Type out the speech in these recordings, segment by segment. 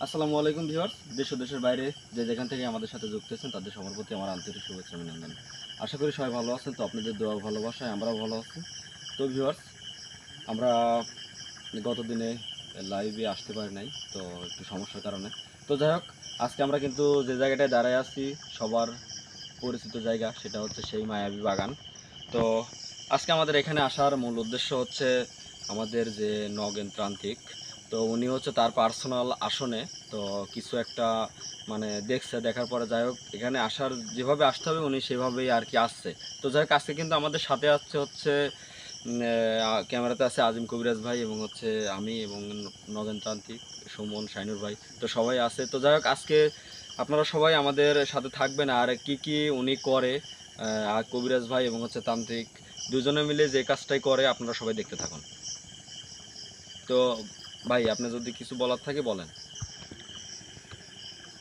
আসসালামু আলাইকুম ভিউয়ার্স, দেশ ও দেশের বাইরে যে যেখান থেকে আমাদের সাথে যুক্ত আছেন তাদের সবার প্রতি আমার আন্তরিক শুভেচ্ছা অভিনন্দন। আশা করি সবাই ভালো আছেন। তো আপনাদের দোয়া ভালোবাসায় আমরাও ভালো আছি। তো ভিউয়ার্স, আমরা গত দিনে লাইভে আসতে পারি নাই, তো একটু সমস্যার কারণে। তো যাই হোক, আজকে আমরা কিন্তু যে জায়গাটায় দাঁড়ায় আছি সবার পরিচিত জায়গা, সেটা হচ্ছে সেই মায়াবী বাগান। তো আজকে আমাদের এখানে আসার মূল উদ্দেশ্য হচ্ছে আমাদের যে নগেন ত্রান্তিক, তো উনি হচ্ছে তার পার্সোনাল আসনে তো কিছু একটা মানে দেখছে, দেখার পরে যাই হোক এখানে আসার যেভাবে আসতে হবে উনি সেভাবেই আর কি আসছে। তো যাই হোক আজকে কিন্তু আমাদের সাথে আসছে হচ্ছে ক্যামেরাতে আছে আজিম কবিরাজ ভাই এবং হচ্ছে আমি এবং নগেন তান্ত্রিক সুমন শাইনুর ভাই, তো সবাই আছে। তো যাই হোক আজকে আপনারা সবাই আমাদের সাথে থাকবেন আর কি কি উনি করে, আর কবিরাজ ভাই এবং হচ্ছে তান্ত্রিক দুজনে মিলে যে কাজটাই করে আপনারা সবাই দেখতে থাকুন। তো ভাই আপনি যদি কিছু বলার থাকে বলেন।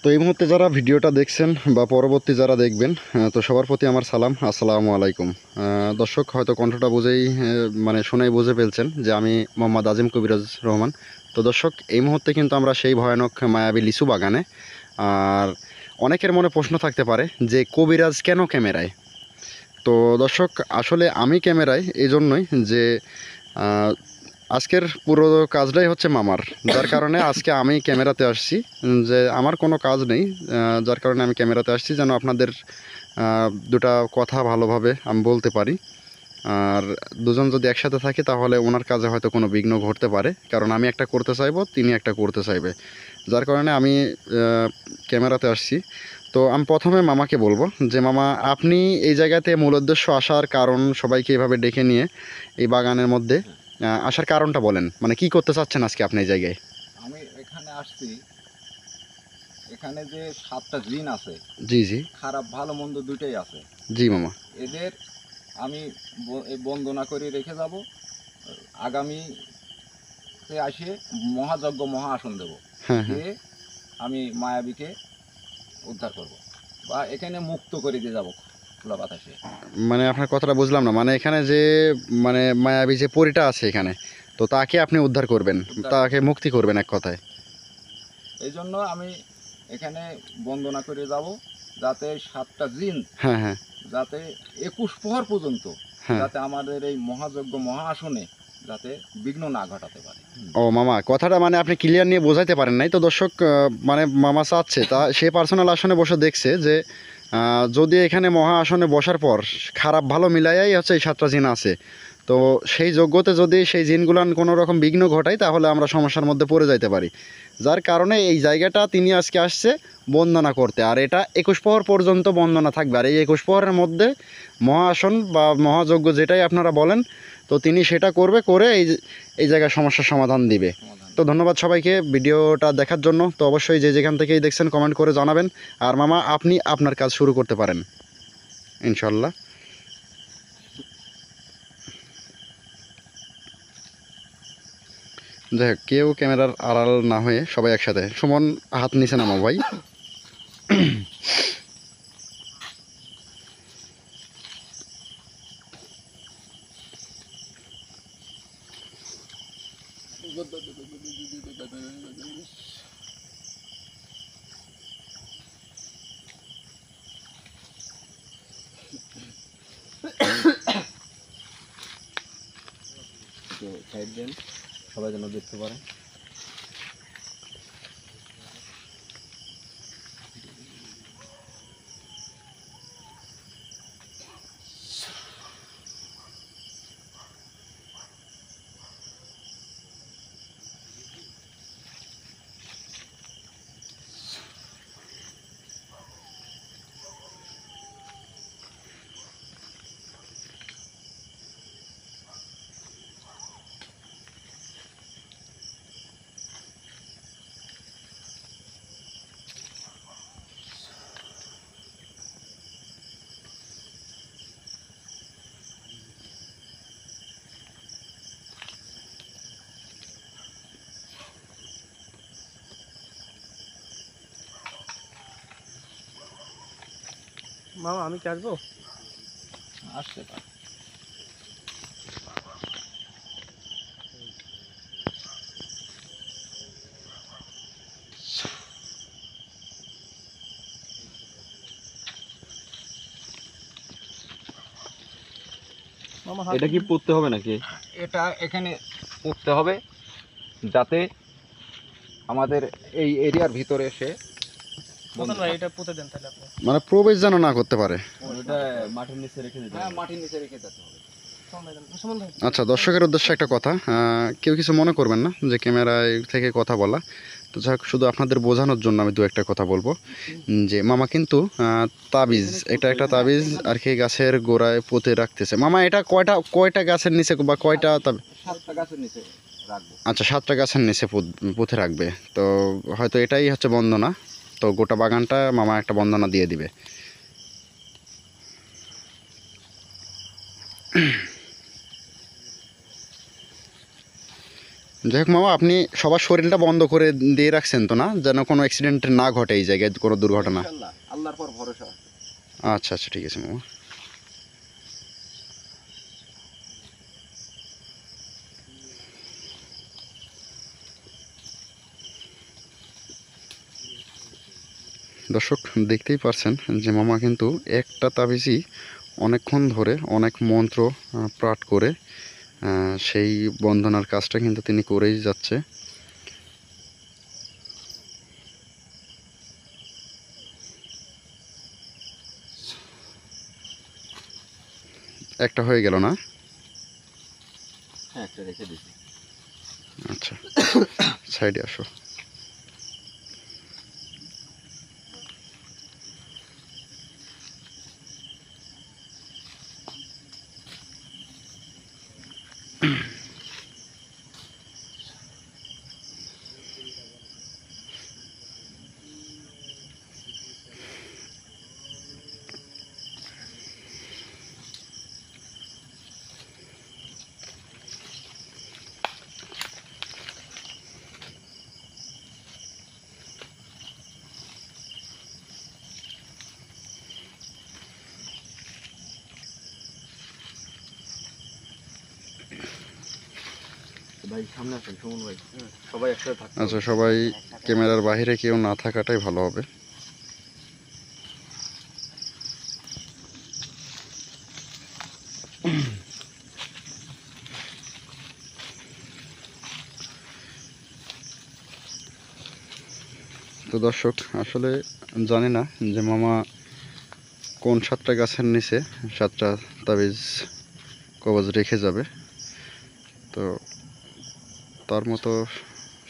তো এই মুহূর্তে যারা ভিডিওটা দেখছেন বা পরবর্তী যারা দেখবেন, তো সবার প্রতি আমার সালাম, আসসালামু আলাইকুম। দর্শক হয়তো কণ্ঠটা বুঝেই মানে শুনেই বুঝে ফেলছেন যে আমি মোহাম্মদ আজিম কবিরাজ রহমান। তো দর্শক এই মুহূর্তে কিন্তু আমরা সেই ভয়ানক মায়াবী লিচু বাগানে। আর অনেকের মনে প্রশ্ন থাকতে পারে যে কবিরাজ কেন ক্যামেরায়। তো দর্শক আসলে আমি ক্যামেরায় এই জন্যই যে আজকের পুরো কাজটাই হচ্ছে মামার, যার কারণে আজকে আমি ক্যামেরাতে আসছি। যে আমার কোনো কাজ নেই, যার কারণে আমি ক্যামেরাতে আসছি যেন আপনাদের দুটা কথা ভালোভাবে আমি বলতে পারি। আর দুজন যদি একসাথে থাকি তাহলে ওনার কাজে হয়তো কোনো বিঘ্ন ঘটতে পারে, কারণ আমি একটা করতে চাইবো, তিনি একটা করতে চাইবে, যার কারণে আমি ক্যামেরাতে আসছি। তো আমি প্রথমে মামাকে বলবো যে মামা, আপনি এই জায়গাতে মূল উদ্দেশ্য আসার কারণ, সবাইকে এভাবে ডেকে নিয়ে এই বাগানের মধ্যে আসার কারণটা বলেন, মানে কি করতে চাচ্ছেন আজকে আপনি এই জায়গায়? আমি এখানে আসছি, এখানে যে 7টা জিন আছে, জি জি। খারাপ ভালো মন্দ দুইটাই আছে। জি মামা। এদের আমি এই বন্দনা করে রেখে যাব, আগামী আসে মহাযজ্ঞ মহা আসন দেব, হ্যাঁ হ্যাঁ। দিয়ে আমি মায়াবীকে উদ্ধার করব বা এখানে মুক্ত করে দিয়ে যাব খোলা বাতাসে। মানে আপনার কথাটা বুঝলাম না, মানে এখানে যে মানে মায়াবী যে পরীটা আছে এখানে, তো তাকে আপনি উদ্ধার করবেন, উদ্ধার তাকে মুক্তি করবেন এক কথায়। এই জন্য আমি এখানে বন্দনা করে যাব, যাতে 7টা জিন হ্যাঁ হ্যাঁ। যাতে 21 প্রহর পর্যন্ত হ্যাঁ। যাতে আমাদের এই মহাযজ্ঞ মহা আসনে যাতে বিঘ্ন না ঘটাতে পারে। ও মামা, কথাটা মানে আপনি ক্লিয়ার নিয়ে বোঝাইতে পারেন নাই তো দর্শক। মানে মামা চাচ্ছে, তা সে পার্সোনাল আসনে বসে দেখছে যে যদি এখানে মহা আসনে বসার পর খারাপ ভালো মিলাইয়াই হচ্ছে এই 7টা জিন আছে, তো সেই যোগ্যতে যদি সেই জিনগুলান কোনো রকম বিঘ্ন ঘটায় তাহলে আমরা সমস্যার মধ্যে পড়ে যাইতে পারি, যার কারণে এই জায়গাটা তিনি আজকে আসছে বন্দনা করতে। আর এটা 21 প্রহর পর্যন্ত বন্দনা থাকবে, আর এই 21 প্রহরের মধ্যে মহা আসন বা মহাযজ্ঞ যেটাই আপনারা বলেন, তো তিনি সেটা করবে, করে এই জায়গায় সমস্যার সমাধান দিবে। তো ধন্যবাদ সবাইকে ভিডিওটা দেখার জন্য। তো অবশ্যই যে যেখান থেকেই দেখছেন কমেন্ট করে জানাবেন। আর মামা আপনি আপনার কাজ শুরু করতে পারেন ইনশাল্লাহ। যাই হোক, কেউ ক্যামেরার আড়াল না হয়ে সবাই একসাথে। সুমন, হাত নিচে নামাও ভাই। সাইড দেন, সবাই যেন দেখতে পারে। মামা আমি কি আসবো? আসতে পারে। এটা কি পুঁততে হবে নাকি? এটা এখানে পুঁততে হবে যাতে আমাদের এই এরিয়ার ভিতরে এসে এটা পুঁতে দেন তাহলে আপনি। মানে প্রবেশ যেন না করতে পারে। ওটা মাটির নিচে রেখে দিতে হবে। হ্যাঁ, মাটির নিচে রেখে দিতে হবে। আচ্ছা, দর্শকের উদ্দেশ্যে একটা কথা, কেউ কিছু মনে করবেন না যে ক্যামেরায় থেকে কথা বলা, তো যাই হোক, শুধু আপনাদের বোঝানোর জন্য আমি দু একটা কথা বলবো যে মামা কিন্তু তাবিজ, এটা একটা তাবিজ আর কি গাছের গোড়ায় পুঁতে রাখতেছে। মামা এটা কয়টা কয়টা গাছের নিচে বা কয়টা 7টা গাছের নিচে রাখবো। আচ্ছা, 7টা গাছের নিচে পুঁতে রাখবে। তো হয়তো এটাই হচ্ছে বন্দনা, তো গোটা বাগানটা মামা একটা বন্দনা দিয়ে দিবে। যাই হোক মামা, আপনি সবার শরীরটা বন্ধ করে দিয়ে রাখছেন তো না, যেন কোনো অ্যাক্সিডেন্ট না ঘটে এই জায়গায়, কোনো দুর্ঘটনা? ইনশাআল্লাহ, আল্লাহর পর ভরসা। আচ্ছা আচ্ছা, ঠিক আছে মামা। দর্শক দেখতেই পারছেন যে মামা কিন্তু একটা তাবিজই অনেকক্ষণ ধরে অনেক মন্ত্র পাঠ করে সেই বন্দনার কাজটা কিন্তু তিনি করেই যাচ্ছে। একটা হয়ে গেল না? হ্যাঁ, একটা রেখে দিছি। আচ্ছা, সাইডে আসো। ভাই সামনে আসেন, সুমন ভাই। সবাই একসাথে থাকতে আচ্ছা, হবে। সবাই ক্যামেরার বাইরে কেউ না থাকাটাই ভালো হবে। তো দর্শক, আসলে জানি না যে মামা কোন 7টা গাছের নিচে 7টা তাবিজ কবজ রেখে যাবে। তো তার মতো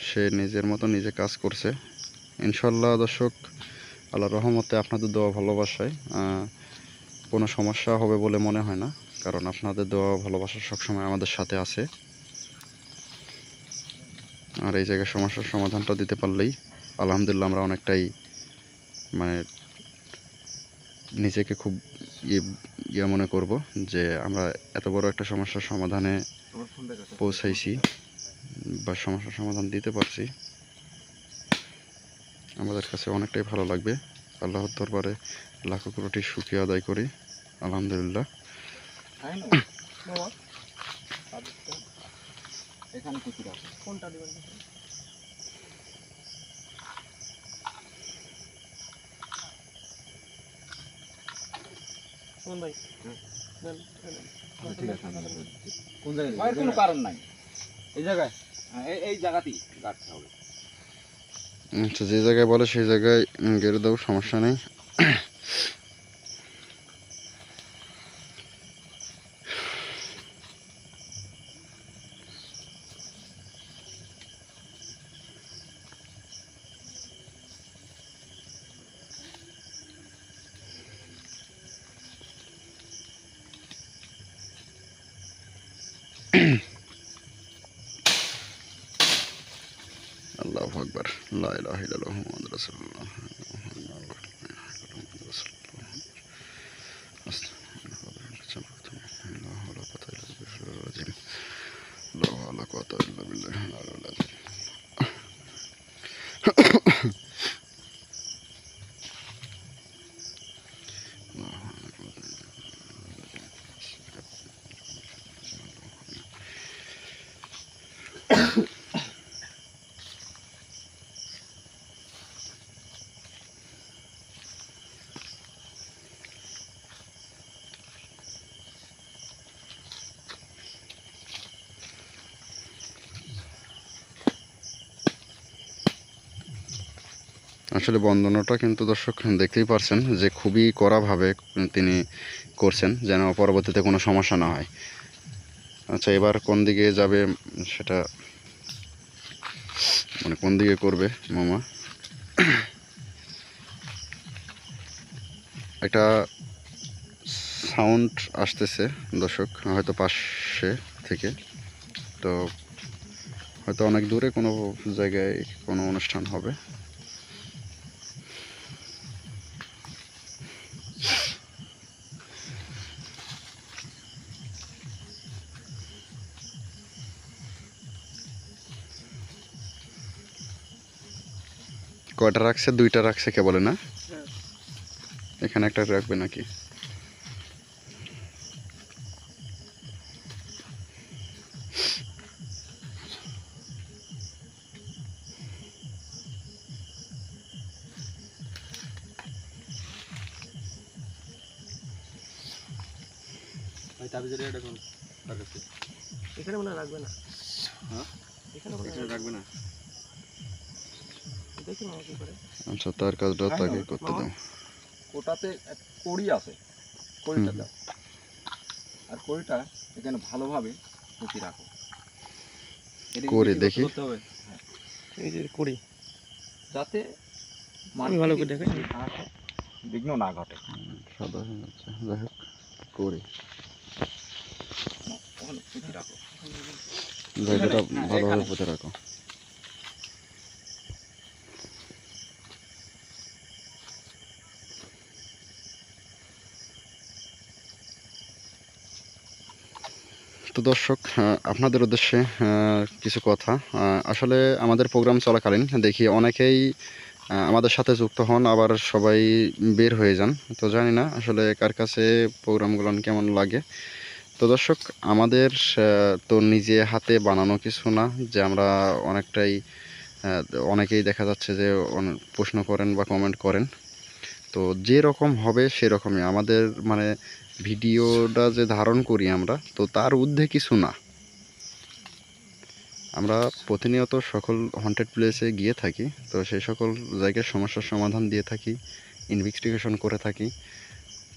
সে নিজের মতো নিজে কাজ করছে। ইনশাল্লাহ দর্শক, আল্লাহর রহমতে আপনাদের দোয়া ভালোবাসায় কোনো সমস্যা হবে বলে মনে হয় না, কারণ আপনাদের দোয়া ভালোবাসা সবসময় আমাদের সাথে আছে। আর এই জায়গায় সমস্যার সমাধানটা দিতে পারলেই আলহামদুলিল্লাহ আমরা অনেকটাই মানে নিজেকে খুব ইয়ে মনে করব যে আমরা এত বড় একটা সমস্যার সমাধানে পৌঁছাইছি বা সমস্যার সমাধান দিতে পারছি। আমাদের কাছে অনেকটাই ভালো লাগবে। আল্লাহর দরবারে লাখো কোটি শুকরিয়া আদায় করি, আলহামদুলিল্লাহ। এখানে কিছু রাখো। কোনটা দিবেন? সুমন ভাই দেন। ঠিক আছে, কোন জায়গায়? ভাই কোনো কারণ নাই, এই জায়গায়, এই জায়গাতেই রাখতে হবে। আচ্ছা, যে জায়গায় বলে সেই জায়গায় গেড়ে দাও, সমস্যা নেই। আল্লাহু আকবার, লা ইলাহা ইল্লাল্লাহু মুহাম্মাদুর রাসূলুল্লাহ। আসলে বন্ধনাটা কিন্তু দর্শক দেখতেই পারছেন যে খুবই কড়াভাবে তিনি করছেন যেন পরবর্তীতে কোনো সমস্যা না হয়। আচ্ছা, এবার কোন দিকে যাবে সেটা মানে কোন দিকে করবে মামা? একটা সাউন্ড আসতেছে দর্শক, হয়তো পাশে থেকে, তো হয়তো অনেক দূরে কোনো জায়গায় কোনো অনুষ্ঠান হবে। কয়টা রাখছে? 2টা রাখছে কে বলে না? হ্যাঁ। এখানে একটা রাখবে নাকি? ভাই তাবিজের এটা কোন তার কাছে? এখানে মনে হয় রাখবে না। হ্যাঁ? এখানে মনে হয় এখানে রাখবে না? দেখি মামা কি করে। আচ্ছা, তার কাজটা হ্যাঁ, তাকে হ্যাঁ, করতে দাও। ওটাতে এক কড়ি আছে, কড়িটা হুম। দাও। আর কড়িটা এখানে ভালোভাবে পুঁতি রাখো। এদিকে কড়ি বেশি দেখি। করতে হবে। হ্যাঁ, এই যে করি। যাতে আমি ভালো করে দেখাই। বিঘ্ন না ঘটে। সাদা হয়ে যাচ্ছে, যাই হোক করি ওখানে পুঁতি রাখো। জায়গাটা হ্যাঁ, ভালোভাবে এখানে। পুঁতে রাখো। তো দর্শক, আপনাদের উদ্দেশ্যে কিছু কথা। আসলে আমাদের প্রোগ্রাম চলাকালীন দেখি অনেকেই আমাদের সাথে যুক্ত হন, আবার সবাই বের হয়ে যান। তো জানি না আসলে কার কাছে প্রোগ্রামগুলো কেমন লাগে। তো দর্শক, আমাদের তো নিজে হাতে বানানো কিছু না যে আমরা অনেকটাই আহ, অনেকেই দেখা যাচ্ছে যে প্রশ্ন করেন বা কমেন্ট করেন। তো যে রকম হবে সেরকমই আমাদের মানে ভিডিওটা যে ধারণ করি আমরা, তো তার ঊর্ধ্বে কিছু না। আমরা প্রতিনিয়ত সকল হন্টেড প্লেসে গিয়ে থাকি, তো সেই সকল জায়গায় সমস্যার সমাধান দিয়ে থাকি, ইনভেস্টিগেশন করে থাকি।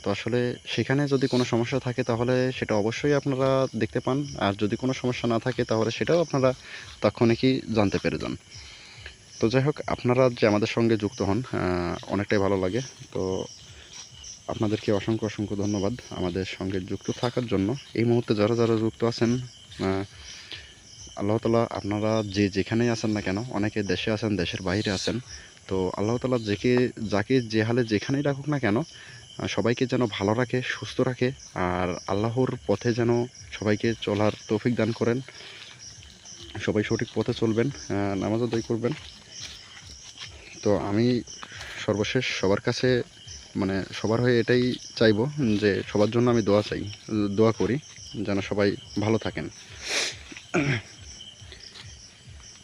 তো আসলে সেখানে যদি কোনো সমস্যা থাকে তাহলে সেটা অবশ্যই আপনারা দেখতে পান, আর যদি কোনো সমস্যা না থাকে তাহলে সেটাও আপনারা তখনই জানতে পেরে যান। তো যাই হোক, আপনারা যে আমাদের সঙ্গে যুক্ত হন অনেকটাই ভালো লাগে। তো আপনাদেরকে অসংখ্য অসংখ্য ধন্যবাদ আমাদের সঙ্গে যুক্ত থাকার জন্য। এই মুহূর্তে যারা যারা যুক্ত আছেন, আল্লাহ তালা আপনারা যে যেখানেই আছেন না কেন, অনেকে দেশে আছেন, দেশের বাইরে আছেন, তো আল্লাহ তালা যাকে যে হালে যেখানেই রাখুক না কেন, সবাইকে যেন ভালো রাখে, সুস্থ রাখে, আর আল্লাহর পথে যেন সবাইকে চলার তৌফিক দান করেন। সবাই সঠিক পথে চলবেন, নামাজ আদায় করবেন। তো আমি সর্বশেষ সবার কাছে মানে সবার হয়ে এটাই চাইবো যে সবার জন্য আমি দোয়া করি যেন সবাই ভালো থাকেন।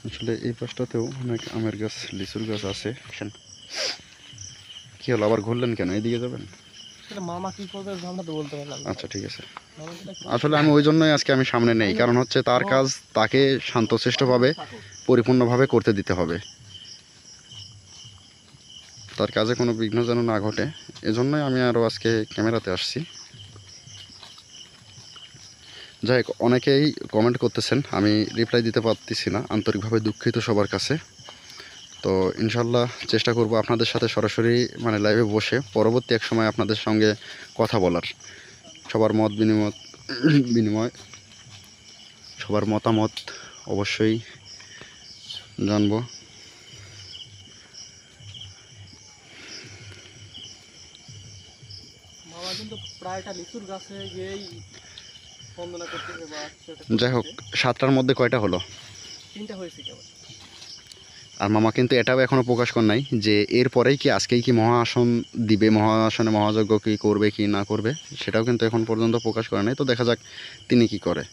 আসলে এই পাশটাতেও অনেক আমের গাছ, লিচুর গাছ আছে। কি হলো, আবার ঘুরলেন কেন? এইদিকে যাবেন? সেটা মামা কি করবে আমরা তো বলতে পারলাম না। আচ্ছা, ঠিক আছে। মামা যেটা করবে। আসলে আমি ওই জন্যই আজকে আমি সামনে নেই, কারণ হচ্ছে তার কাজ তাকে শান্তশিষ্টভাবে পরিপূর্ণভাবে করতে দিতে হবে। তার কাজে কোনো বিঘ্ন যেন না ঘটে, এজন্যই আমি আরও আজকে ক্যামেরাতে আসছি। যাই হোক, অনেকেই কমেন্ট করতেছেন, আমি রিপ্লাই দিতে পারতেছি না, আন্তরিকভাবে দুঃখিত সবার কাছে। তো ইনশাল্লাহ চেষ্টা করব আপনাদের সাথে সরাসরি মানে লাইভে বসে পরবর্তী এক সময় আপনাদের সঙ্গে কথা বলার, সবার মত বিনিময় সবার মতামত অবশ্যই জানবো। মামা কিন্তু প্রায়টা লিচুর গাছে গিয়েই বন্দনা করতেছে বা কিছু একটা যাই হোক, করতেছে। 7টার মধ্যে কয়টা হলো? 3টা হয়েছে কেবল। আর মামা কিন্তু এটাও এখনও প্রকাশ করেন নাই যে এরপরেই কি আজকেই কি মহাসন দিবে, মহাসনে মহাযজ্ঞ কি করবে কি না করবে, সেটাও কিন্তু এখন পর্যন্ত প্রকাশ করে নাই। তো দেখা যাক তিনি কি করে,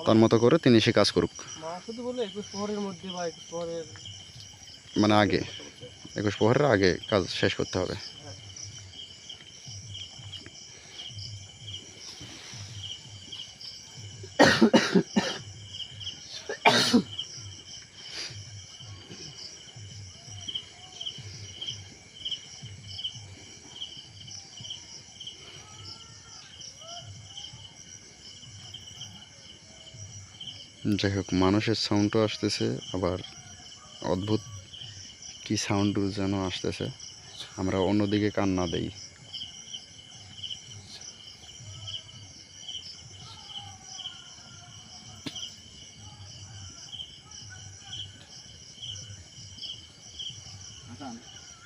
তার মতো করে তিনি সে কাজ করুক। মামা শুধু বলে 21 প্রহরের মধ্যে বা 21 প্রহরের মানে আগে, কথা বলছে। 21 প্রহরের আগে কাজ শেষ করতে হবে। হ্যাঁ। যাই হোক, মানুষের সাউন্ডও আসতেছে, আবার অদ্ভুত কি সাউন্ড যেন আসতেছে। আমরা অন্যদিকে কান না দেই।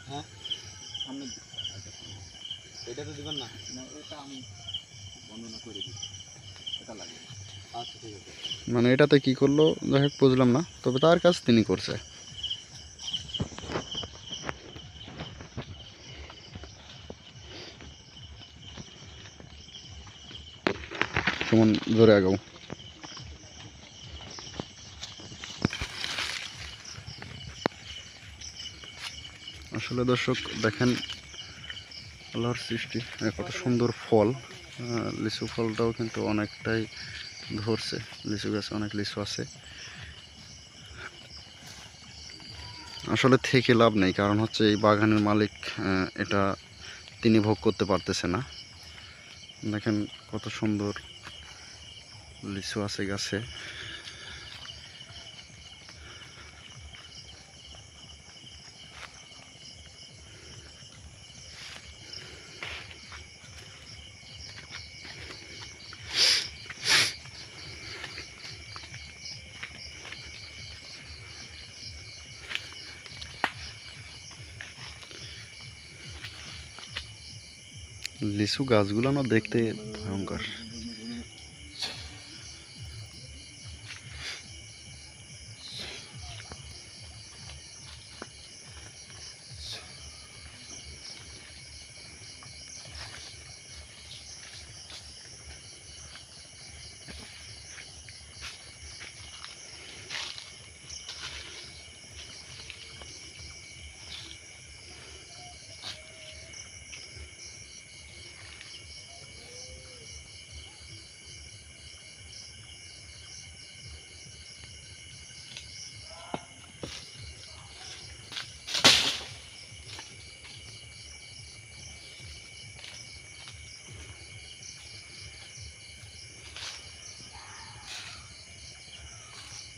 হ্যাঁ সামনে এটা তো দিবেন না, না এটা আমি বর্ণনা করে দিই, এটা লাগে। আচ্ছা ঠিক আছে। মানে এটাতে কি করলো যাই হোক বুঝলাম না, তবে তার কাজ তিনি করছে। সুমন জোরে আগাও। আসলে দর্শক দেখেন আল্লাহর সৃষ্টি, কত সুন্দর ফল। লিচু ফলটাও কিন্তু অনেকটাই ধরছে, লিচু গাছে অনেক লিচু আছে। আসলে থেকে লাভ নেই, কারণ হচ্ছে এই বাগানের মালিক এটা তিনি ভোগ করতে পারতেছে না। দেখেন কত সুন্দর লিচু আছে গাছে। লিচু গাছগুলো না দেখতে ভয়ঙ্কর।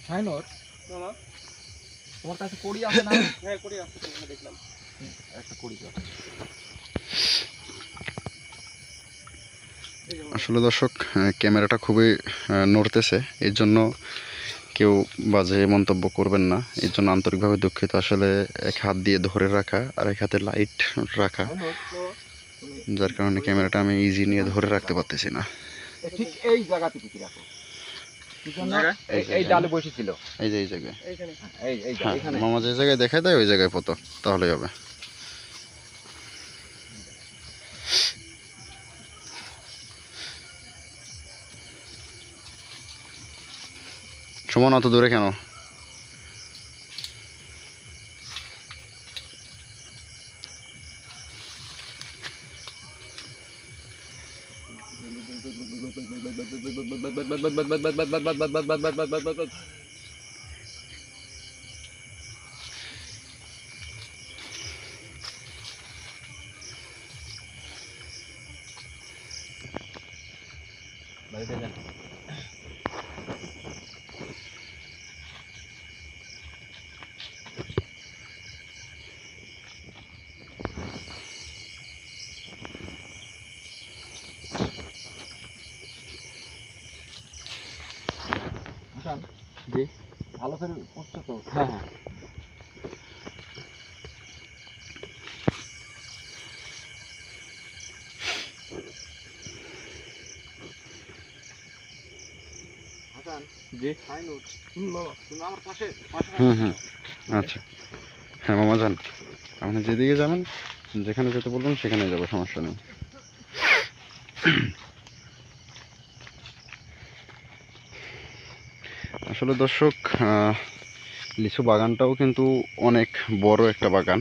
শাইনর, মামা তোমার কাছে কড়ি আছে না? হ্যাঁ করে আসছে, দেখলাম একটা কড়ি দাও। আসলে দর্শক ক্যামেরাটা খুবই নড়তেছে, এর জন্য কেউ বাজে মন্তব্য করবেন না, এর জন্য আন্তরিকভাবে দুঃখিত। আসলে এক হাত দিয়ে ধরে রাখা আর এক হাতে লাইট রাখা, যার কারণে ক্যামেরাটা আমি ইজি নিয়ে ধরে রাখতে পারতেছি না। ঠিক এই জায়গাতে পিটি রাখো, এই ডালে বসেছিল, এই যে এই জায়গায়, এইখানে এই হ্যাঁ এখানে। মামা যে জায়গায় দেখায় দেয় ওই জায়গায় পতো, তাহলেই হবে। সুমন অত দূরে কেন? বাড়িতে যান। জি ভালো করে পড়ছো তো? হ্যাঁ হ্যাঁ। জি মামা তুমি আমার পাশে হুম, আচ্ছা। হ্যাঁ মামা যান, আপনি যেদিকে যাবেন, যেখানে যেতে বলবেন সেখানে যাবো, সমস্যা নেই। আসলে দর্শক লিচু বাগানটাও কিন্তু অনেক বড় একটা বাগান।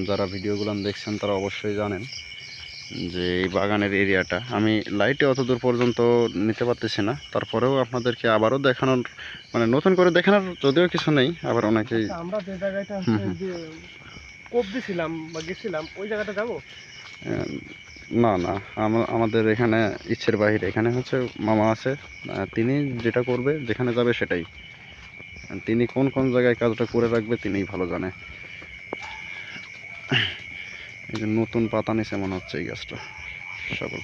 যারা ভিডিওগুলো দেখছেন তারা অবশ্যই জানেন যে এই বাগানের এরিয়াটা আমি লাইটে অত দূর পর্যন্ত নিতে পারতেছি না, তারপরেও আপনাদেরকে আবারও দেখানোর, মানে নতুন করে দেখানোর যদিও কিছু নেই, আবার অনেকেই আমরা যে জায়গাটা হুম, হুম। যে কোপ দিছিলাম বা গেছিলাম ওই জায়গাটা যাবো। না না, আমাদের এখানে ইচ্ছের বাহিরে। এখানে হচ্ছে মামা আছে, তিনি যেটা করবে, যেখানে যাবে সেটাই। তিনি কোন কোন জায়গায় কাজটা করে রাখবে তিনিই ভালো জানে। এই যে নতুন পাতা নিছে মনে হচ্ছে এই গাছটা, সকল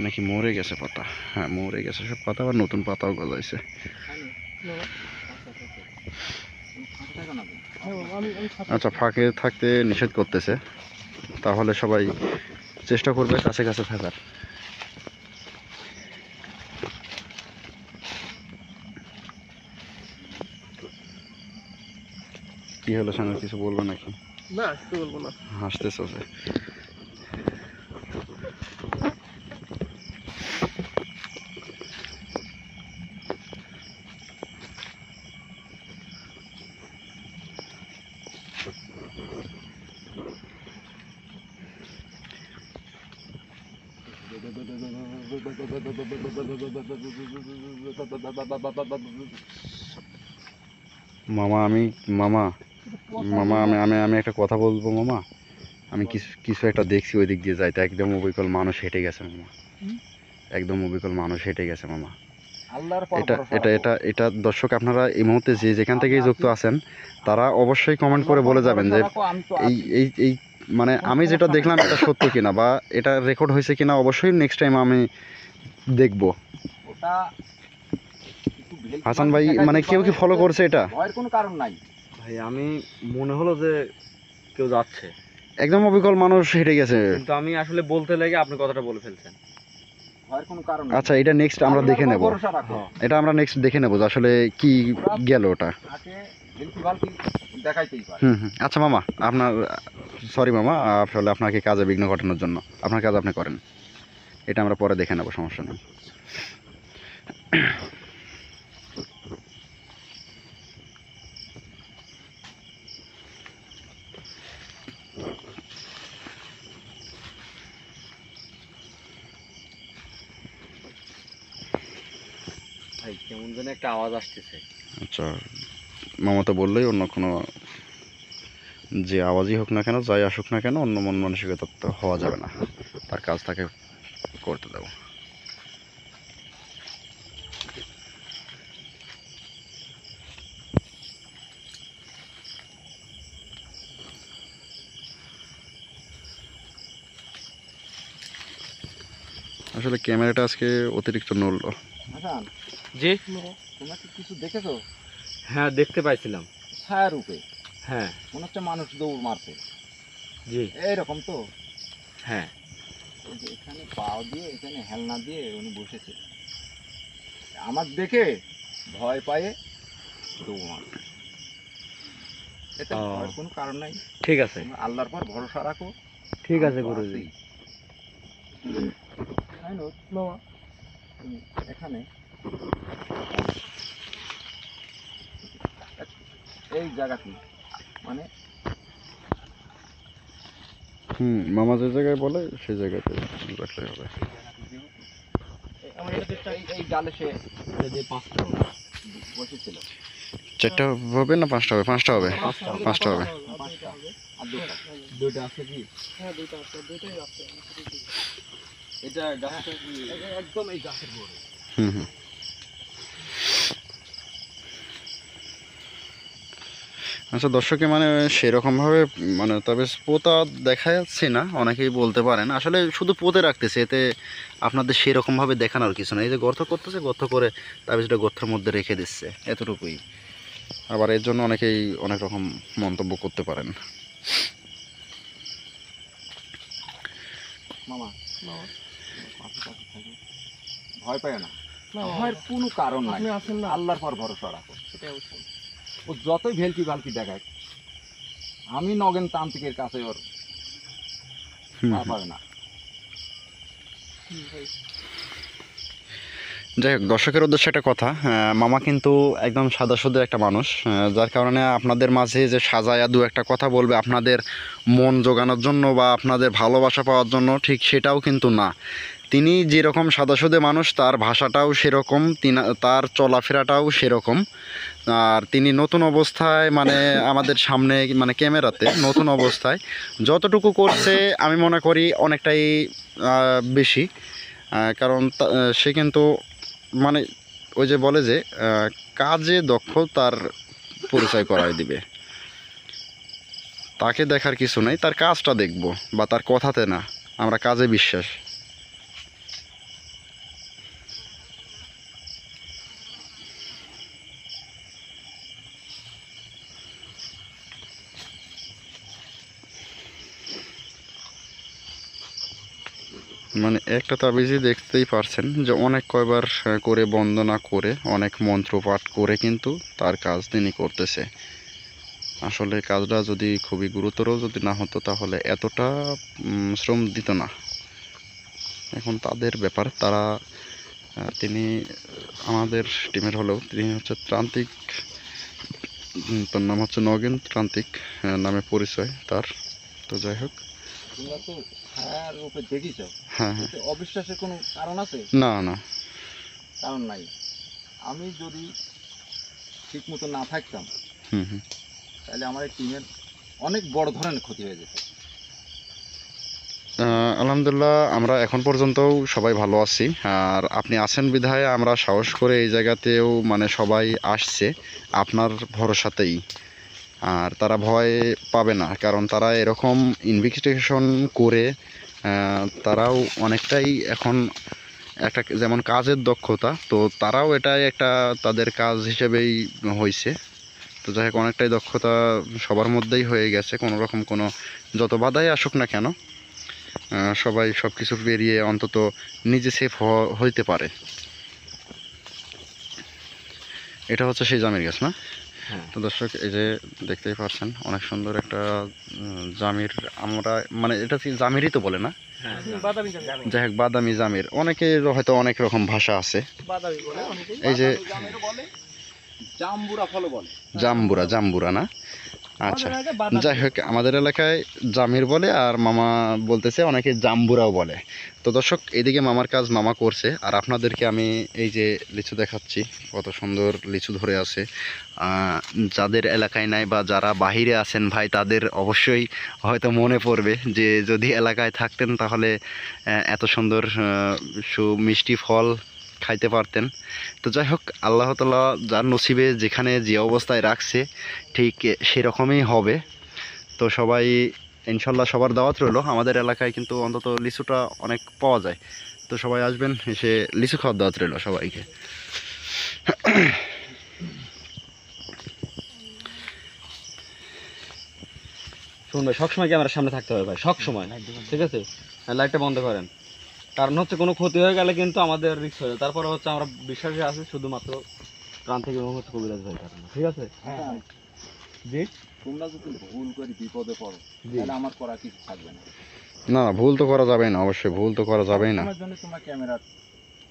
নাকি মরে গেছে পাতা। হ্যাঁ, মরে গেছে সব পাতা, আবার নতুন পাতাও গজাইছে। আচ্ছা, ফাঁকে থাকতে নিষেধ করতেছে, তাহলে সবাই চেষ্টা করবে কাছে কাছে থাকার। কি হলো সামনে, কিছু বলবে নাকি? না, কিছু বলবো না। হাসতেছে যে। মামা আমি মামা মামা আমি আমি আমি একটা কথা বলবো মামা। আমি কিছু কিছু একটা দেখছি ওই দিক দিয়ে যাইতে, একদম অবিকল মানুষ হেঁটে গেছে মামা। একদম অবিকল মানুষ হেঁটে গেছে মামা। আল্লাহর এটা এটা এটা এটা দর্শক, আপনারা এই মুহূর্তে যে যেখান থেকেই যুক্ত আছেন তারা অবশ্যই কমেন্ট করে বলে যাবেন যে এই এই এই মানে আমি যেটা দেখলাম এটা সত্য কিনা, বা এটা রেকর্ড হয়েছে কিনা। অবশ্যই নেক্সট টাইম আমি দেখব। ওটা হাসান ভাই, মানে কেউ কি ফলো করছে এটা? ভয়ের কোনো কারণ নাই ভাই, আমি মনে হলো যে কেউ যাচ্ছে, একদম অবিকল মানুষ হেঁটে গেছে। কিন্তু আমি আসলে বলতে লেগে আপনি কথাটা বলে ফেলছেন। ভয়ের কোনো কারণ আচ্ছা, এটা নেক্সট আমরা দেখে নেব। ভরসা রাখো। এটা আমরা নেক্সট দেখে নেব যে আসলে কি গেল ওটা। তাকে ভেলকি ভালকি দেখাইতেই পারে। আচ্ছা মামা, আপনার সরি মামা, আসলে আপনাকে কাজে বিঘ্ন ঘটানোর জন্য। আপনার কাজ আপনি করেন, এটা আমরা পরে দেখে নেব, সমস্যা নেই। ভাই, কেমন যেন একটা আওয়াজ আসতেছে। আচ্ছা মামা তো বললেই অন্য কোনো যে আওয়াজই হোক না কেন, যাই আসুক না কেন, অন্য মন মানসিকতা তো হওয়া যাবে না। তার কাজ তাকে করতে দেবো। আসলে ক্যামেরাটা আজকে অতিরিক্ত নড়লো। হাসান, জি, তোমরা কি কিছু দেখেছো? হ্যাঁ, দেখতে পাইছিলাম। ছায়া রূপে হ্যাঁ মনে হচ্ছে মানুষ দৌড় মারছে। জি, এইরকম তো। হ্যাঁ। এই যে এখানে পাও দিয়ে, এখানে হেলনা দিয়ে উনি বসেছে, আমার দেখে ভয় পায়ে দৌড় মারছে। এতে ও। ভয়ের কোনো কারণ নাই। ঠিক আছে, তোমরা আল্লাহর পর ভরসা রাখো। ঠিক আছে আমি তো গুরুজি। আছি। আইনুর, মামা, তুমি এখানে এই জায়গাটি মানে মামা যে জায়গায় বলে সেই জায়গাতে রাখলে হবে। আমার এটা দেখতে এই ডালে সে যে পাঁচটা বসেছিল। 4টা হবে না 5টা হবে? 5টা হবে, 5টা হবে। পাঁচটা আর দুটা। দুইটা আছে কি? হ্যাঁ, দুইটা আছে, দুইটাই আছে। এটা গাছটা কি? একদম এই গাছের গোড়ে। হুম। আচ্ছা দর্শকে মানে সেরকমভাবে মানে তবে পোতা দেখা যাচ্ছে না, অনেকেই বলতে পারেন আসলে শুধু পোতে রাখতেছে, এতে আপনাদের সেরকমভাবে দেখানোর কিছু না। এই যে গর্ত করতেছে, গর্ত করে তারপর সেটা গর্তের মধ্যে রেখে দিচ্ছে, এতটুকুই। আবার এর জন্য অনেকেই অনেক রকম মন্তব্য করতে পারেন। মামা, মামা, পাশে পাশে থাকো। ভয় পায় না, না, ভয়ের কোনো কারণ নাই। আপনি আছেন না, আল্লাহর পর ভরসা রাখো। সেটাই অবশ্যই। ও যতই ভেলকি ভালকি দেখায়, আমি নগেন তান্ত্রিকের কাছে ওর পার পাবে না। ভাই, যাই হোক, দর্শকের উদ্দেশ্যে একটা কথা, মামা কিন্তু একদম সাদাসিধে একটা মানুষ, যার কারণে আপনাদের মাঝে যে সাজায়া দু একটা কথা বলবে আপনাদের মন জোগানোর জন্য বা আপনাদের ভালোবাসা পাওয়ার জন্য, ঠিক সেটাও কিন্তু না। তিনি যেরকম সাদাসিধে মানুষ, তার ভাষাটাও সেরকম, তার চলাফেরাটাও সেরকম। আর তিনি নতুন অবস্থায় মানে আমাদের সামনে মানে ক্যামেরাতে নতুন অবস্থায় যতটুকু করছে আমি মনে করি অনেকটাই বেশি। কারণ সে কিন্তু মানে ওই যে বলে যে কাজে দক্ষ তার পরিচয় করায় দিবে। তাকে দেখার কিছু নেই, তার কাজটা দেখব, বা তার কথাতে না, আমরা কাজে বিশ্বাস। মানে একটা তাবিজই দেখতেই পারছেন যে অনেক কয়বার করে বন্দনা করে অনেক মন্ত্র পাঠ করে কিন্তু তার কাজ তিনি করতেছে। আসলে কাজটা যদি খুবই গুরুতর যদি না হতো তাহলে এতটা শ্রম দিত না। এখন তাদের ব্যাপার, তারা তিনি আমাদের টিমের হলেও তিনি হচ্ছে ত্রান্তিক, তার নাম হচ্ছে নগেন ত্রান্তিক নামে পরিচয় তার। তো যাই হোক, তোমরা তো ছায়ার রূপে দেখিছ, হ্যাঁ হ্যাঁ, এতে অবিশ্বাসের কোনো কারণ আছে? না না, কারণ নাই। আমি যদি ঠিক মতো না থাকতাম হুম হুম, তাহলে আমার এই টিমের অনেক বড় ধরনের ক্ষতি হয়ে যেত। আলহামদুলিল্লাহ আমরা এখন পর্যন্তও সবাই ভালো আছি। আর আপনি আছেন বিধায় আমরা সাহস করে এই জায়গাতেও মানে সবাই আসছে আপনার ভরসাতেই। আর তারা ভয় পাবে না, কারণ তারা এরকম ইনভেস্টিগেশন করে তারাও অনেকটাই এখন একটা যেমন কাজের দক্ষতা, তো তারাও এটাই একটা তাদের কাজ হিসেবেই হয়েছে। তো যাই হোক, অনেকটাই দক্ষতা সবার মধ্যেই হয়ে গেছে। কোনো রকম কোনো যত বাধাই আসুক না কেন সবাই সব কিছু পেরিয়ে অন্তত নিজে সেফ হইতে পারে। এটা হচ্ছে সেই জামির গাছ না? হ্যাঁ। তো দর্শক, এই যে দেখতেই পাচ্ছেন অনেক সুন্দর একটা জামির, আমরা মানে এটা জামিরই তো বলে না, হ্যাঁ, বাদামি জামি, যাই হোক বাদামি জামির, অনেকের হয়তো অনেক রকম ভাষা আছে। বাদামি বলে অনেকেই। এই যে জামেরও বলে, জাম্বুরা ফলও বলে। জাম্বুরা, জাম্বুরা না? আচ্ছা, আমাদের এলাকায় বাদামি। যাই হোক আমাদের এলাকায় জামির বলে, আর মামা বলতেছে অনেকে জাম্বুরাও বলে। তো দর্শক, এদিকে মামার কাজ মামা করছে, আর আপনাদেরকে আমি এই যে লিচু দেখাচ্ছি, কত সুন্দর লিচু ধরে আছে। যাদের এলাকায় নাই বা যারা বাহিরে আছেন ভাই, তাদের অবশ্যই হয়তো মনে পড়বে যে যদি এলাকায় থাকতেন তাহলে এত সুন্দর মিষ্টি ফল খাইতে পারতেন। তো যাই হোক, আল্লাহ তাআলা যার নসিবে যেখানে যে অবস্থায় রাখছে ঠিক সেরকমই হবে। তো সবাই ইনশাল্লাহ, সবার দাওয়াত রইলো। আমাদের এলাকায় কিন্তু অন্তত লিচুটা অনেক পাওয়া যায়, তো সবাই আসবেন, এসে লিচু খাওয়ার দাওয়াত রইলো সবাইকে। শুনুন ভাই, সবসময় ক্যামেরার সামনে থাকতে হবে ভাই, সবসময়, ঠিক আছে? লাইটটা বন্ধ করেন, কারণ হচ্ছে কোনো ক্ষতি হয়ে গেলে কিন্তু আমাদের রিস্ক হয়ে যায়। তারপরে হচ্ছে আমরা বিশ্বাসে আছি শুধুমাত্র প্রাণ থেকে এবং হচ্ছে কবিরাজ ভাই কারণে, ঠিক আছে? হ্যাঁ। জি, তোমরা যদি ভুল করে বিপদে পড়ো জি। তাহলে আমার করা কিছু থাকবে না। না, ভুল তো করা যাবেই না, অবশ্যই ভুল তো করা যাবেই না। আমার জন্য তোমরা ক্যামেরা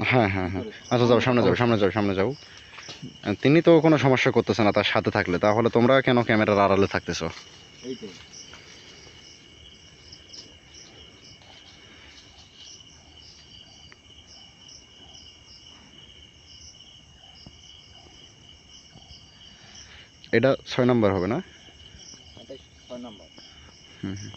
হ্যাঁ হ্যাঁ হ্যাঁ, আচ্ছা যাও, সামনে যাও, সামনে যাও, সামনে যাও। তিনি তো কোনো সমস্যা করতেছে না তার সাথে থাকলে, তাহলে তোমরা কেন ক্যামেরার আড়ালে থাকতেছো? এইটাই। এটা 6 নম্বর হবে না? এটাই 6 নম্বর। হুম হুম।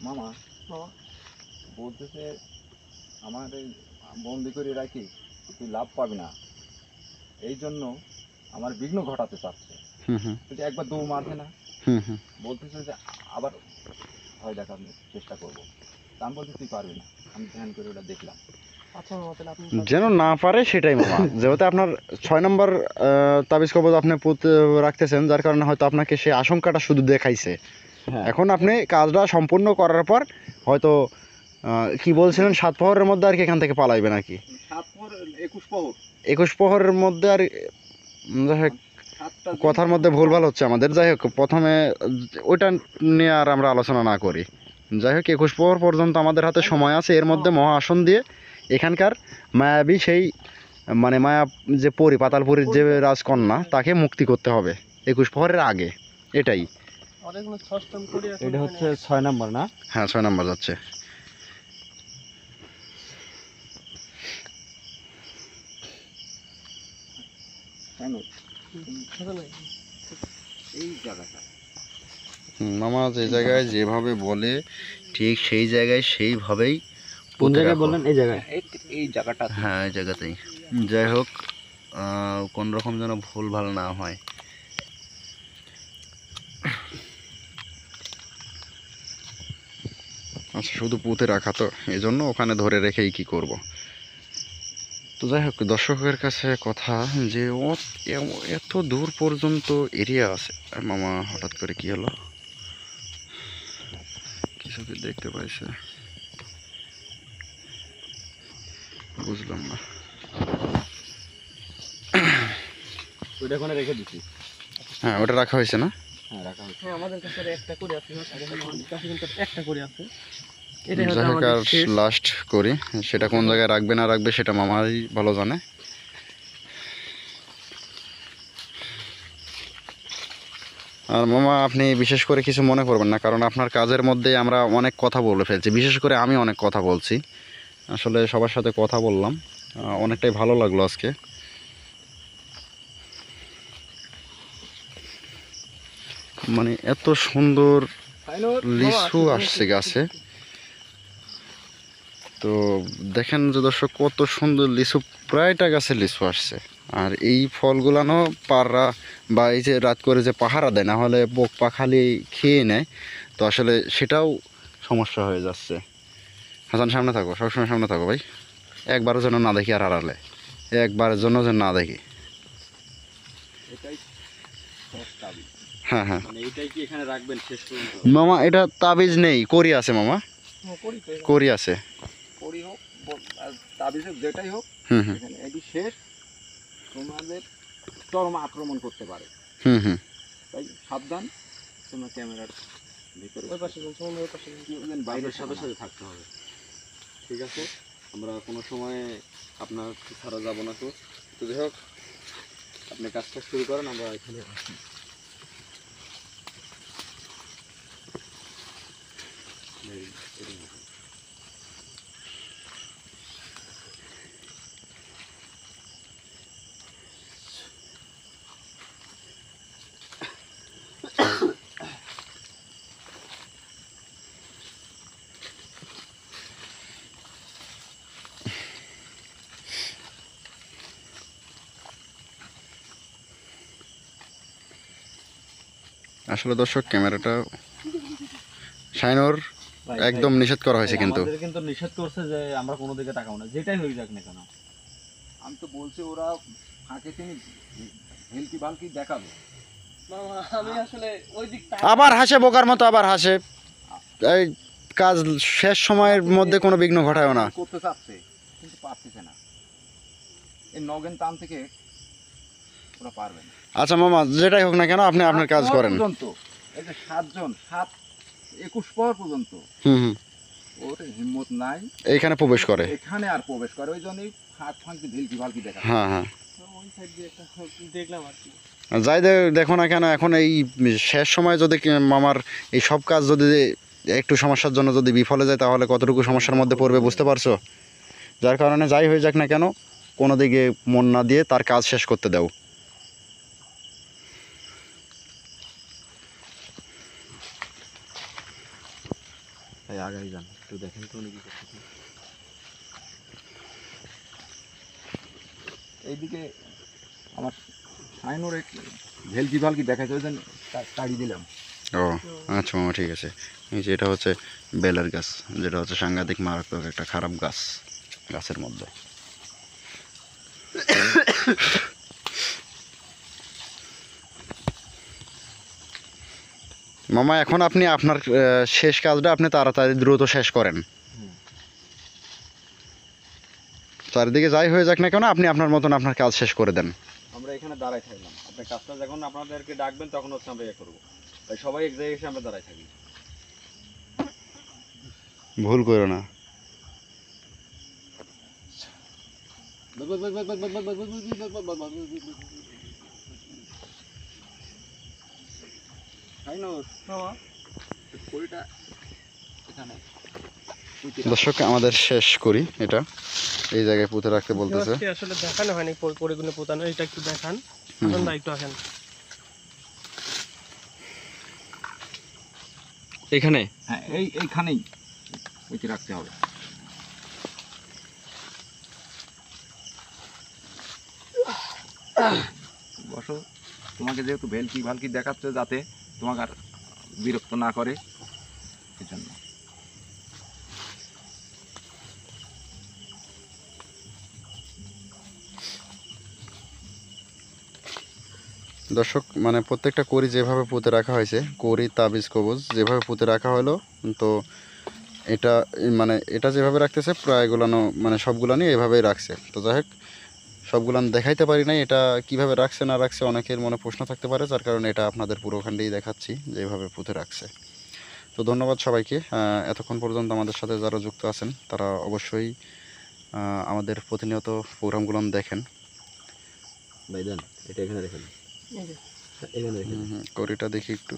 মামা মামা, বলতেছে আমার এই বন্দি করে রাখি তুই লাভ পাবি না, এই জন্য আমার বিঘ্ন ঘটাতে চাচ্ছে। হুম হুম তুই একবার দৌড় মারছে না, হুম হুম। বলতেছে যে আবার ভয় দেখানোর চেষ্টা করবো। তা আমি বলছি তুই পারবি না, আমি ধ্যান করে ওটা দেখলাম। আচ্ছা মামা, তাহলে আপনি যেন না পারে সেটাই মামা। যেহেতু আপনার 6 নম্বর তাবিজ কবজ আপনি রাখতেছেন, যার কারণে হয়তো আপনাকে সেই আশঙ্কাটা শুধু দেখাইছে। হ্যাঁ। এখন আপনি কাজটা সম্পূর্ণ করার পর হয়তো কি বলছিলেন 7 প্রহরের মধ্যে আর কি এখান থেকে পালাইবেন আর কি 7 প্রহর 21 প্রহর 21 প্রহরের মধ্যে আর যাই হোক 7টা কথার মধ্যে ভুলভাল হচ্ছে আমাদের। যাই হোক প্রথমে ওইটা নিয়ে আর আমরা আলোচনা না করি। যাই হোক 21 প্রহর পর্যন্ত আমাদের হাতে সময় আছে। এর মধ্যে মহা আসন দিয়ে এখানকার মায়াবী সেই মানে মায়া যে পরি পাতালপুরীর যে রাজকন্যা তাকে মুক্তি করতে হবে 21 প্রহরের আগে। এটাই। অনেকগুলো ষষ্ঠম করে এখন এটা হচ্ছে 6 নাম্বার না? হ্যাঁ 6 নাম্বার যাচ্ছে। কেন সাদা নাই। এই জায়গাটা মামা যে জায়গায় যেভাবে বলে ঠিক সেই জায়গায় সেইভাবেই কোন পুঁতে জায়গায় রাখো। বললেন? এই জায়গায়। এই জায়গাটা হ্যাঁ এই জায়গাতেই। যাই হোক কোন রকম যেন ভুল ভাল না হয়। আচ্ছা শুধু পুঁতে রাখা তো এই জন্য ওখানে ধরে রেখেই কি করব। তো যাই হোক দর্শকের কাছে কথা যে এত দূর পর্যন্ত এরিয়া আছে। আর মামা হঠাৎ করে কি হলো, কিছু কি দেখতে পাইছে বুঝলাম না। ওইটা ওখানে রেখে দিচ্ছি। হ্যাঁ ওটা রাখা হয়েছে না? হ্যাঁ রাখা হয়েছে। হ্যাঁ আমাদের কাছে আর একটা করে আছে, আমাদের কাছে কিন্তু একটা করে আছে। এটাই হচ্ছে যাই হোক আমাদের আর শেষ। লাস্ট করি, সেটা কোন জায়গায় রাখবে না রাখবে সেটা মামাই ভালো জানে। আর মামা আপনি বিশেষ করে কিছু মনে করবেন না, কারণ আপনার কাজের মধ্যে আমরা অনেক কথা বলে ফেলছি, বিশেষ করে আমি অনেক কথা বলছি। আসলে সবার সাথে কথা বললাম, অনেকটাই ভালো লাগলো আজকে। মানে এত সুন্দর লিচু আসছে গাছে। তো দেখেন যে দর্শক কত সুন্দর লিচু, প্রায়টা গাছে লিচু আসছে। আর এই ফলগুলানো পাড়া বা এই যে রাত করে যে পাহারা দেয়, না হলে পোক পাখালি খেয়ে নেয়, তো আসলে সেটাও সমস্যা হয়ে যাচ্ছে। হাসান সামনে থাকো, সবসময় সামনে থাকো ভাই, একবারের জন্য না দেখি আর আড়ালে, একবারের জন্য যেন না দেখি। এটাই শেষ দাবি। হ্যাঁ হ্যাঁ মানে এটাই কি এখানে রাখবেন শেষ পর্যন্ত? মামা, এটা তাবিজ নেই, করি আছে মামা, হ্যাঁ, করি তো। করি আছে। করি হোক আর তাবিজে যেটাই হোক, হুম হুম এখানে এটি শেষ। তোমাদের চরম আক্রমণ করতে পারে, হুম হুম তাই সাবধান। তোমরা ক্যামেরার ভিতরে ওই পাশে যান, সমুদ্রের ওই পাশে যান। বাইরের বাইরের সাথে সাথে সাথে থাকতে হবে। ঠিক আছে, আমরা কোনো সময় আপনার ছাড়া যাব না। তো তো যাই হোক, আপনি কাজটা শুরু করেন, আমরা এখানে আসি। আসলে দর্শক ক্যামেরাটা শাইনোর একদম নিষেধ করা হয়েছে, কিন্তু আমাদের কিন্তু নিষেধ করছে যে আমরা কোনো দিকে তাকাবো না, যেটাই হয়ে যাক না কেন। আমি তো বলছি ওরা ফাঁকে তিনি ভেলকি ভালকি দেখাবে। মামা, আমি আসলে ওই দিক আবার হাসে বোকার মতো, আবার হাসে। এই কাজ শেষ সময়ের মধ্যে কোনো বিঘ্ন ঘটায়ও না। করতে চাচ্ছে কিন্তু পারতেছে না, এই নগেন টান থেকে ওরা পারবে না। আচ্ছা মামা, যেটাই হোক না কেন আপনি আপনার কাজ করেন। পর্যন্ত এই যে 21 পর পর্যন্ত হুম হুম ওর হিম্মত নাই এইখানে প্রবেশ করে। এখানে আর প্রবেশ করে, ওই জন্যই ফাঁক ভেলকি ভালকি দেখা। হ্যাঁ হ্যাঁ ওই সাইড দিয়ে একটা দেখলাম আর কি। যাই দেখো না কেন, এখন এই শেষ সময় যদি মামার এই সব কাজ যদি একটু সমস্যার জন্য যদি বিফলে যায়, তাহলে কতটুকু সমস্যার মধ্যে পড়বে বুঝতে পারছো। যার কারণে যাই হয়ে যাক না কেন, কোনো দিকে মন না দিয়ে তার কাজ শেষ করতে দাও। তাই আগাই যান, একটু দেখেন তো উনি কি করতেছেন। এইদিকে আমার সাইনোর এক ভেলকি ভালকি দেখাচ্ছে, ওই জন্য তাড়ি দিলাম। ও আচ্ছা মামা, ঠিক আছে। এই যে এটা হচ্ছে বেলের গাছ, যেটা হচ্ছে সাংঘাতিক মারাত্মক একটা খারাপ গাছ গাছের মধ্যে। মামা এখন আপনি আপনার শেষ কাজটা আপনি তাড়াতাড়ি দ্রুত শেষ করেন। চারিদিকে যাই হয়ে যাক না কেন আপনি আপনার মতন আপনার কাজ শেষ করে দেন। আমরা এখানে দাঁড়াই থাকলাম, আপনার কাজটা যখন আপনাদেরকে ডাকবেন তখন হচ্ছে আমরা ইয়ে করবো, তাই সবাই এক জায়গায় এসে আমরা দাঁড়াই থাকি। ভুল করো না। মামা কড়িটা এখানে দর্শক আমাদের শেষ করি এটা এই জায়গায় পুঁতে রাখতে বলতেছে। ভিউয়ার্সকে আসলে দেখানো হয়নি পরিগুলো পোতানো, এটা একটু দেখান। হুম। আসুন ভাই একটু আসেন। এখানে হ্যাঁ এইখানেই ওইটি রাখতে হবে। বসো, তোমাকে যেহেতু ভেলকি ভালকি দেখাচ্ছে যাতে তোমাকে আর বিরক্ত না করে এই জন্য। দর্শক মানে প্রত্যেকটা কড়ি যেভাবে পুঁতে রাখা হয়েছে, কড়ি তাবিজ কবজ যেভাবে পুঁতে রাখা হলো, তো এটা মানে এটা যেভাবে রাখতেছে প্রায় এগুলানো মানে সবগুলানই এভাবেই রাখছে। তো যাই হোক সবগুলান দেখাইতে পারি নাই, এটা কিভাবে রাখছে না রাখছে অনেকের মনে প্রশ্ন থাকতে পারে, যার কারণে এটা আপনাদের পুরোখান্ডেই দেখাচ্ছি যে এইভাবে পুঁতে রাখছে। তো ধন্যবাদ সবাইকে, এতক্ষণ পর্যন্ত আমাদের সাথে যারা যুক্ত আছেন তারা অবশ্যই আমাদের প্রতিনিয়ত প্রোগ্রামগুলো দেখেন। ভাই দেন, এটা এখানে রেখে দিন, এই যে, এখানে রেখে দিন। কড়িটা দেখি একটু।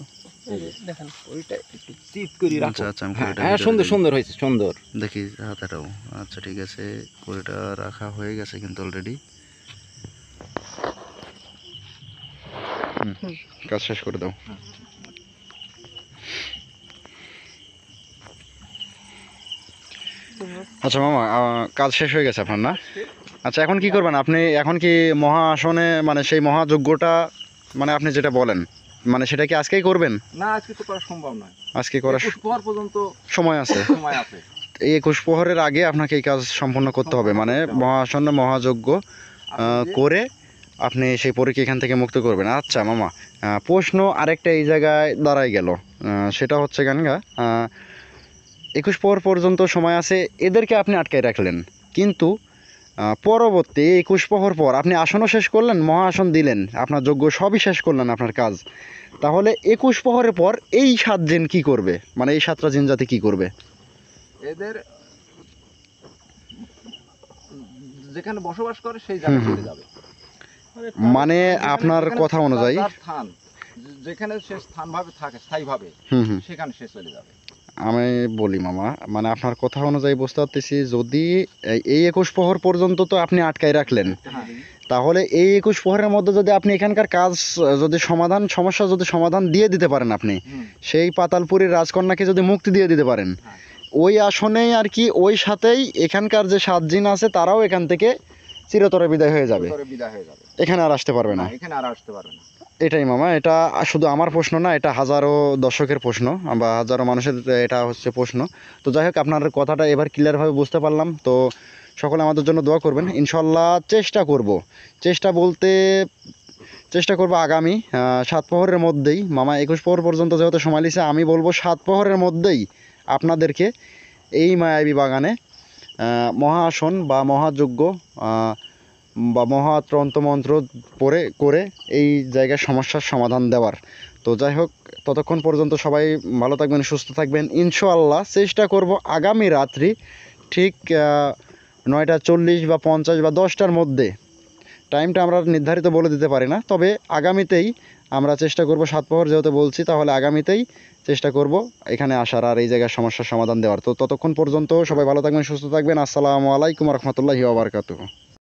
এই যে দেখেন। ওইটা একটু চিট করে আচ্ছা আচ্ছা আমি হ্যাঁ কড়িটা হ্যাঁ, ভিতরে সুন্দর দেখি। সুন্দর হয়েছে, সুন্দর। দেখি হাতাটাও আচ্ছা ঠিক আছে, কড়িটা রাখা হয়ে গেছে কিন্তু অলরেডি। কাজ শেষ করে দাও। আচ্ছা মামা কাজ শেষ হয়ে গেছে আপনার না? আচ্ছা এখন কি করবেন আপনি? এখন কি মহা আসনে মানে সেই মহাযজ্ঞটা মানে আপনি যেটা বলেন মানে সেটা কি আজকেই করবেন? না, আজকে তো করা সম্ভব নয়, আজকে করার 21 পর পর্যন্ত সময় আছে। সময় আছে। এই 21 প্রহরের আগে আপনাকে এই কাজ সম্পন্ন করতে হবে, মানে মহা আসনে মহাযজ্ঞ করে আপনি সেই পরীকে এখান থেকে মুক্ত করবেন। আচ্ছা মামা প্রশ্ন আরেকটা এই জায়গায় দাঁড়াই গেল, সেটা হচ্ছে গানগা 21 প্রহর পর্যন্ত সময় আছে, এদেরকে আপনি আটকায় রাখলেন, কিন্তু পরবর্তী 21 প্রহর পর আপনি আসনও শেষ করলেন, মহা আসন দিলেন, আপনার যজ্ঞ সবই শেষ করলেন আপনার কাজ, তাহলে 21 প্রহরের পর এই 7 জিন কি করবে? মানে এই 7টা জিন জাতি কি করবে? এদের যেখানে বসবাস করে সেই জায়গায় চলে যাবে। মানে আপনার যেখানে কথা অনুযায়ী তার স্থান, যেখানে সে স্থানভাবে থাকে স্থায়ীভাবে, হুম হুম সেখানে সে চলে যাবে। আমি বলি মামা, মানে আপনার কথা অনুযায়ী বুঝতে পারতেছি যদি এই 21 প্রহর পর্যন্ত তো আপনি আটকায় রাখলেন, হ্যাঁ, তাহলে এই 21 প্রহরের মধ্যে যদি আপনি এখানকার কাজ যদি সমস্যা যদি সমাধান দিয়ে দিতে পারেন, আপনি হুম, সেই পাতালপুরীর রাজকন্যাকে যদি মুক্তি দিয়ে দিতে পারেন, হ্যাঁ। ওই আসনেই আর কি ওই সাথেই এখানকার যে 7 জিন আছে তারাও এখান থেকে চিরতরে বিদায় হয়ে যাবে, উত্তরে বিদায় হয়ে যাবে, এখানে আর আসতে পারবে না। এখানে আর আসতে পারবে না। এটাই মামা, এটা শুধু আমার প্রশ্ন না, এটা হাজারো দর্শকের প্রশ্ন বা হাজারো মানুষের এটা হচ্ছে প্রশ্ন। তো যাই হোক আপনার কথাটা এবার ক্লিয়ারভাবে বুঝতে পারলাম। তো সকলে আমাদের জন্য দোয়া করবেন, ইনশাল্লাহ চেষ্টা করব আগামী 7 প্রহরের মধ্যেই, মামা 21 প্রহর পর্যন্ত যেহেতু সময় লিছে, আমি বলবো 7 প্রহরের মধ্যেই আপনাদেরকে এই মায়াবী বাগানে মহা আসন বা মহাযজ্ঞ বা মহাতন্ত্রমন্ত্র করে এই জায়গায় সমস্যার সমাধান দেওয়ার। তো যাই হোক ততক্ষণ পর্যন্ত সবাই ভালো থাকবেন, সুস্থ থাকবেন, ইনশাআল্লাহ চেষ্টা করব আগামী রাত্রি ঠিক 9:40 বা 50 বা 10টার মধ্যে, টাইমটা আমরা নির্ধারিত বলে দিতে পারি না, তবে আগামীতেই আমরা চেষ্টা করব 7 প্রহর যেহেতু বলছি, তাহলে আগামীতেই চেষ্টা করব এখানে আসার আর এই জায়গার সমস্যার সমাধান দেওয়ার। তো ততক্ষণ পর্যন্ত সবাই ভালো থাকবেন, সুস্থ থাকবেন। আসসালামু আলাইকুম রহমতুল্লাহি ওয়া বারাকাতুহু।